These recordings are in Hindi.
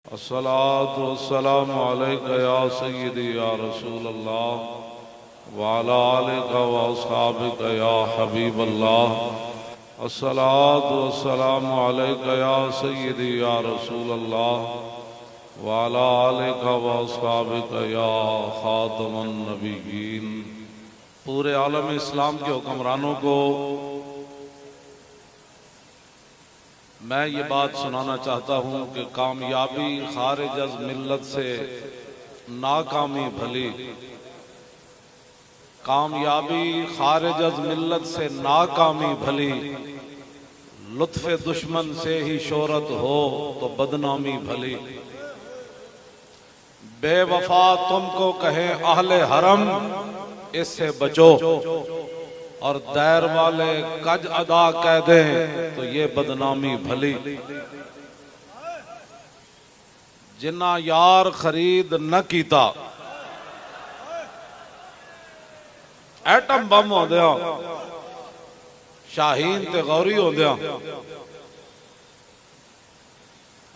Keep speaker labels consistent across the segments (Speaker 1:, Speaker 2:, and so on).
Speaker 1: अस्सलातु वस्सलामु अलैका या सय्यदी या रसूल अल्लाह व अला आलिका व अस्हाबिका या हबीब अल्लाह। अस्सलातु वस्सलामु अलैका या सय्यदी या रसूल अल्लाह व अला आलिका व अस्हाबिका या खातमुन नबिय्यीन। पूरे आलम इस्लाम के हुक्मरानों को मैं ये बात सुनाना चाहता हूँ कि कामयाबी खारिज अज मिल्लत से नाकामी भली, कामयाबी खारिज अज मिल्लत से नाकामी भली, लुत्फ़े दुश्मन से ही शोहरत हो तो बदनामी भली। बेवफा तुमको कहे अहले हरम इससे बचो, और दैर वाले कज अदा कह दें तो ये बदनामी भली। जिन्ना यार खरीद न कीता एटम बम होंदिया शाहीन ते गौरी होंदिया।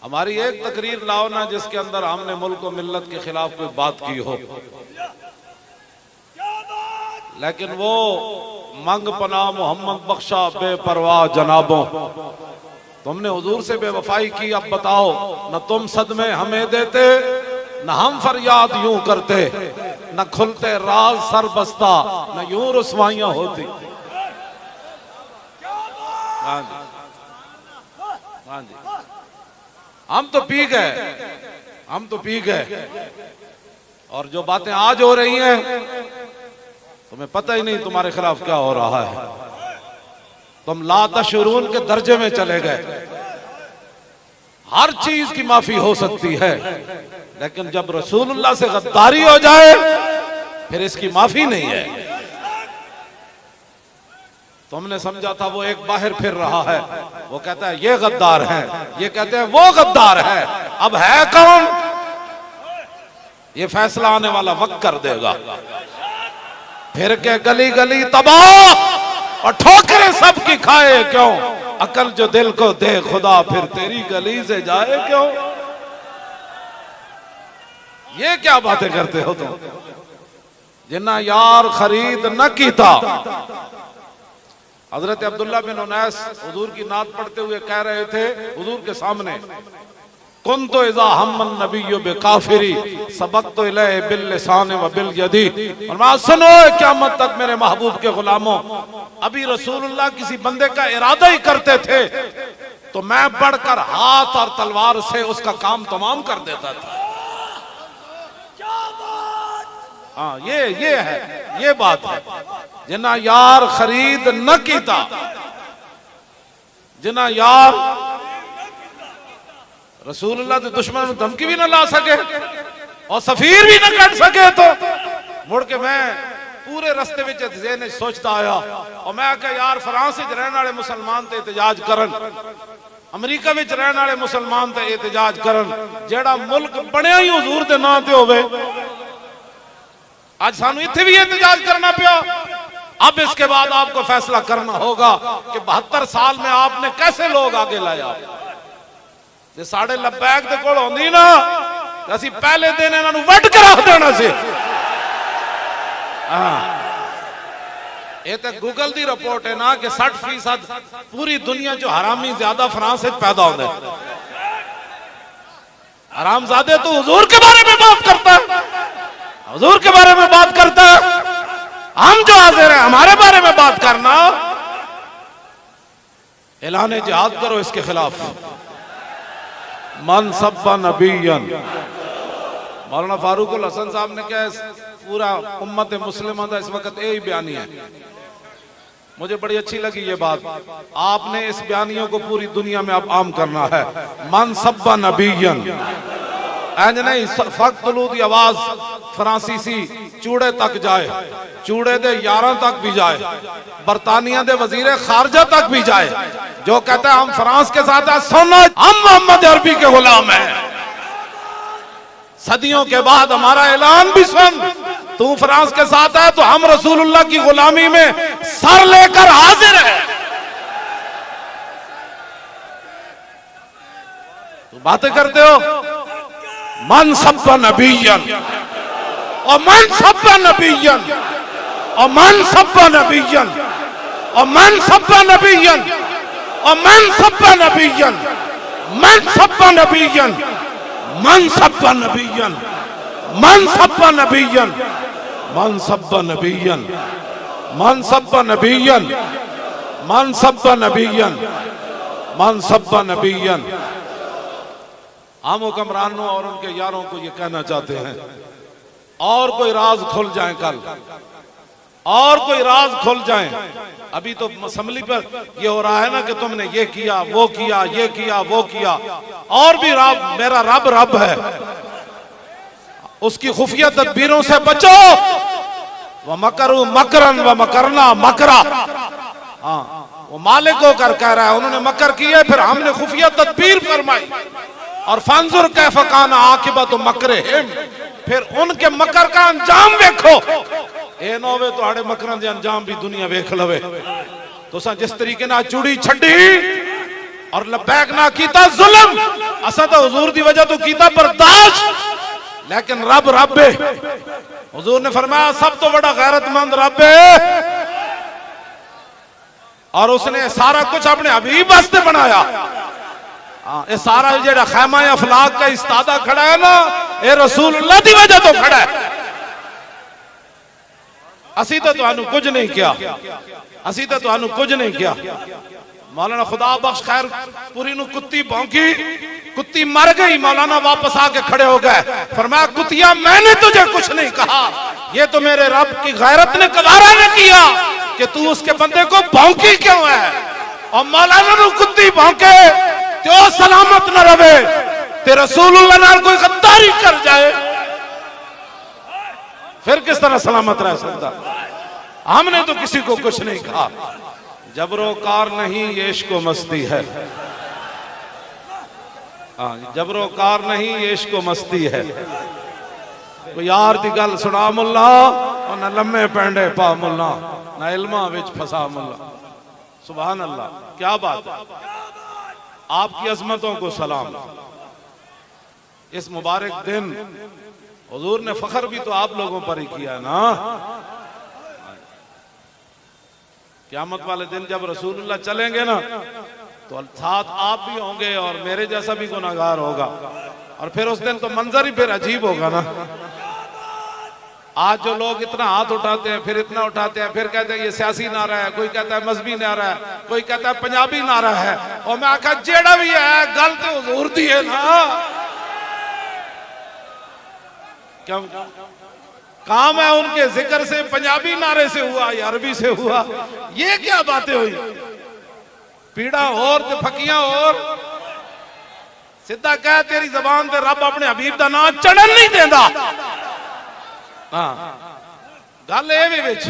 Speaker 1: हमारी एक तकरीर लाओ ना जिसके अंदर हमने मुल्क व मिल्लत के खिलाफ कोई बात की हो, लेकिन वो मंग पना मोहम्मद बख्शा बेपरवाह जनाबों, तुमने हुजूर से बेवफाई की, अब बताओ न तुम सदमे हमें देते न हम फरियाद यूं करते, न खुलते राज सर बस्ता न यूं रुसवाइयां होती। हाँ जी, हाँ जी, हम तो पी गए, हम तो पी गए। और जो बातें आज हो रही हैं तुम्हें पता ही नहीं तुम्हारे खिलाफ क्या हो रहा है। तुम ला तशुरून के दर्जे में चले गए। हर चीज की माफी हो सकती है, लेकिन जब रसूलुल्लाह से गद्दारी हो जाए फिर इसकी माफी नहीं है। तुमने समझा था वो एक बाहर फिर रहा है, वो कहता है ये गद्दार है, ये कहते हैं वो गद्दार है। अब है कौन, ये फैसला आने वाला वक्त कर देगा। फिर के गली गली तबाह और ठोकरें सबकी खाए क्यों, अकल जो दिल को दे खुदा फिर तेरी गली से जाए क्यों। ये क्या बातें करते हो तुम, जिन्ना यार खरीद न कीता। हजरत अब्दुल्ला बिन उनैस हुजूर की नात पढ़ते हुए कह रहे थे हुजूर के सामने, कुन तो इज़ा हम्मन नबिय्यु बेकाफिरी सबक़तु इलैहि बिल लिसान व बिल यदी। फरमाया सुनो क़यामत तक मेरे महबूब के गुलामों, अभी रसूलुल्लाह किसी बंदे का इरादा ही करते थे तो मैं बढ़कर हाथ और तलवार से उसका काम तमाम कर देता था। हाँ ये है, ये बात है। जिन्ना यार खरीद न कीता, जिन्ना यार रसूलुल्लाह के दुश्मन में धमकी भी ना ला सके और सफीर भी ना कट सके, तो मुड़ के मैं पूरे रस्ते में ज़हन सोचता आया और मैं आके यार फ्रांस विच रहने वाले मुसलमान ते एहतजाज करन, अमरीका विच रहने वाले मुसलमान ते एहतजाज करन, जेड़ा मुल्क बनया ही हुजूर दे नाम ते होवे। आज सानू इत्थे भी एहतजाज करना पिया। अब इसके बाद आपको फैसला करना होगा कि 72 साल में आपने कैसे लोग आगे लाया। साढ़े लब्बैक दे कोल होंदी ना, असी पहले दिन इन्हां नूं वट के रख देना सी। ये तो गूगल दी रिपोर्ट है ना कि 60% पूरी दुनिया जो हरामी ज्यादा फ्रांस में पैदा होते हैं। हरामजादे तो हुजूर के बारे में बात करता है, हुजूर के बारे में बात करता है। हम जो हाजिर है हमारे बारे में बात करना, ऐलान जिहाद करो इसके खिलाफ। मन सब्बा नबीयन, मौलाना फारूकुल हसन साहब ने क्या पूरा उम्मत मुस्लिमा का इस वक्त यही बयानी है। मुझे बड़ी अच्छी लगी ये बात, आपने इस बयानियों को पूरी दुनिया में अब आम करना है। मन सब्बा नबीयन, ऐज नहीं फक्तलू दी आवाज फ्रांसीसी चूड़े तक जाए, चूड़े दे यारां तक भी जाए, बरतानिया दे वजीरे खारजा तक भी जाए। जो कहता है हम फ्रांस के साथ है, सुनो हम मोहम्मद अरबी के गुलाम हैं। सदियों के बाद हमारा ऐलान भी सुन, तू फ्रांस के साथ है तो हम रसूलुल्लाह की गुलामी में सर लेकर हाजिर है। तो बातें करते हो मन सब्बा नबियन और मन सब्बा नबियन और मन सब्बा नबियन और मन सब्बा नबियन और मन सब्बा नबियन मन सब्बा नबियन मन सब्बा नबियन मन सब्बा नबियन मन सब्बा नबियन मन सब्बा नबियन मन सब्बा नबियन मन सब्बा नबियन। हम हुक्मरानों और उनके यारों को ये कहना चाहते हैं, और कोई राज खुल जाए कल, और कोई राज खुल जाए। अभी तो असम्बली पर ये हो रहा है ना कि तुमने ये किया वो किया ये किया वो किया, और भी रब, मेरा रब रब है, उसकी खुफिया तदबीरों से बचो। वह मकरू मकरन व मकरना मकरा। हाँ, वो मालिक होकर कह रहा है उन्होंने मकर किए, फिर हमने खुफिया तदबीर फरमाई। और फंजुर कैफ कान आकिबत मकरे, फिर उनके मकर का अंजाम देखो। ए नोवे तुहाड़े मकरां दे अंजाम भी दुनिया वेख लवे। तुसा जिस तरीके ना चूड़ी छड़ी और लबैक ना कीता जुल्म, असा तो हुजूर दी वजह तो कीता बर्दाश्त, लेकिन रब रब है। हुजूर ने फरमाया सब तो बड़ा गैरतमंद रब है, और उसने सारा कुछ अपने हबीब वास्ते बनाया। ये सारा जेड़ा खैमा अफलाक का इस्तादा खड़ा है ना, ये रसूलुल्लाह दी वजह तो खड़ा है। असी तो तुहानू कुछ नहीं किया, असी तो तुहानू कुछ नहीं किया। मौलाना खुदा बख्श खैरपुरी नू कुत्ती भौंकी, कुत्ती मर गई, मौलाना वापस आके खड़े हो गए, फरमाया कुतिया मैंने तुझे कुछ नहीं कहा, ये तो मेरे रब की गैरत ने गवारा ने किया कि तू उसके बंदे को भौंकी क्यों है। और मौलाना नू कुत्ती भौंके तो सलामत न रहे, ते रसूलुल्लाह नाल कोई गद्दारी कर जाए फिर किस तरह सलामत रह सकता। हमने तो किसी को कुछ नहीं कहा। जबरोकार नहीं ये इश्को मस्ती है, जबरोकार नहीं ये इश्को मस्ती है। कोई यार दी गल सुना मुल्ला, और न लम्मे पेंडे पा मुल्ला, न इल्मा विच फसा मुल्ला। सुभान अल्लाह, क्या बात है। आपकी अजमतों को सलाम। इस मुबारक दिन हुजूर ने फख्र भी तो आप लोगों पर ही किया ना। क़यामत वाले दिन जब रसूलुल्लाह चलेंगे ना, तो साथ आप भी होंगे और मेरे जैसा भी गुनाहगार होगा, और फिर उस दिन तो मंजर ही फिर अजीब होगा ना। आज जो लोग इतना हाथ उठाते हैं, फिर इतना उठाते हैं, फिर कहते हैं ये सियासी नारा है, कोई कहता है मजहबी नारा है, कोई कहता है पंजाबी नारा है, और मैं आखा जेड़ा भी है गल तो हुजूर दी है ना। क्यों काम है उनके जिक्र से, पंजाबी नारे से हुआ या अरबी से हुआ, ये क्या बातें हुई। पीड़ा और ते फकियां और, सीधा कह तेरी जबान पे रब अपने हबीब का नाम चढ़न नहीं देता। गल ये भी विच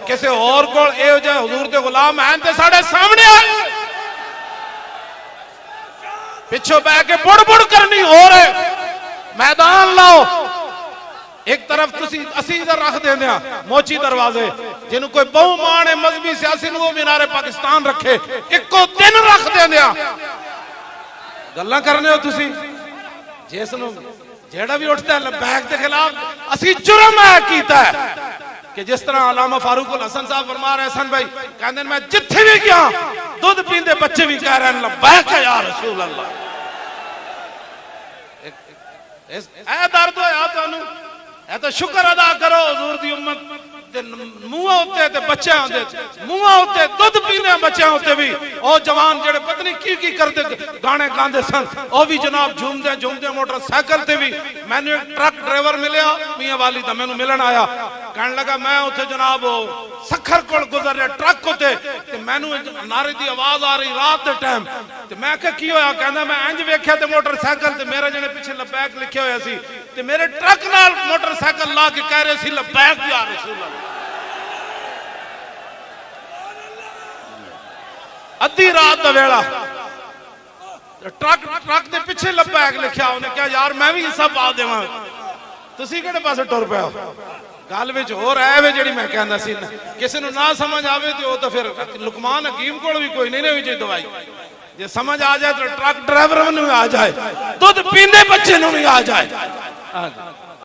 Speaker 1: किसी और को हुजूर के गुलाम हैं ते साढ़े सामने आए, पिछो बह के बुड़ बुड़ करनी हो रहे, मैदान लाओ। एक तरफ तुसी असी इधर रख देंगे मोची दरवाजे, जिन्हों कोई बहु मान है मजहबी सियासी वो मीनारे पाकिस्तान रखे, इको दिन रख देंगे। गल्लां करने हो तुसी, जिसनों जेड़ा भी उठता है लबैक के खिलाफ, असी जुर्म है कीता है कि जिस तरह अल्लामा फारूक उल हसन साहब फरमा रहे हसन भाई, कहते मैं जिथे भी गया दूध पींदे बच्चे भी कह रहे हैं लबैक है या रसूल अल्लाह। ए दर्द होया तुहानू, ए तो शुक्र अदा करो हुजूर दी उम्मत मुंह होते ते बच्चे होंदे, मुंह होते दूध पीने बच्चे होते भी, और जवान जेड़े पता नहीं की करते गाने गांदे सन, वो भी जनाब झूमदे झूमदे मोटरसाइकिल ते भी। मैंने एक ट्रक ड्राइवर मिलया मियां वाली दा, मैनू मिलन आया, कहने लगा मैं उथे जनाब सखर कोल गुजर रहा ट्रक उते, ते मैनू नारे दी आवाज आ रही रात दे टाइम, ते मैं कहा की होया, कहंदा मैं इंज वेख्या ते मोटरसाइकिल ते मेरे जने पीछे लबैक लिखे होया सी, ते मेरे ट्रक नाल मोटरसाइकिल ला के कह रहे सी लबैक या रसूल अल्लाह। अद्धी रात का वेला ट्रक के पिछे लबैक लिखा, उन्हें कहा यार मैं भी हिस्सा पा देवां, तुसीं किहड़े पासे टुर पे हो। गल विच हो रहा है जी मैं कहना सी, किसी को ना समझ आवे तो फिर लुकमान हकीम को भी कोई नहीं लेनी चाहिए दवाई, जे समझ आ जाए तो ट्रक ड्राइवर में आ जाए, दूध पीने बच्चे नहीं आ जाए।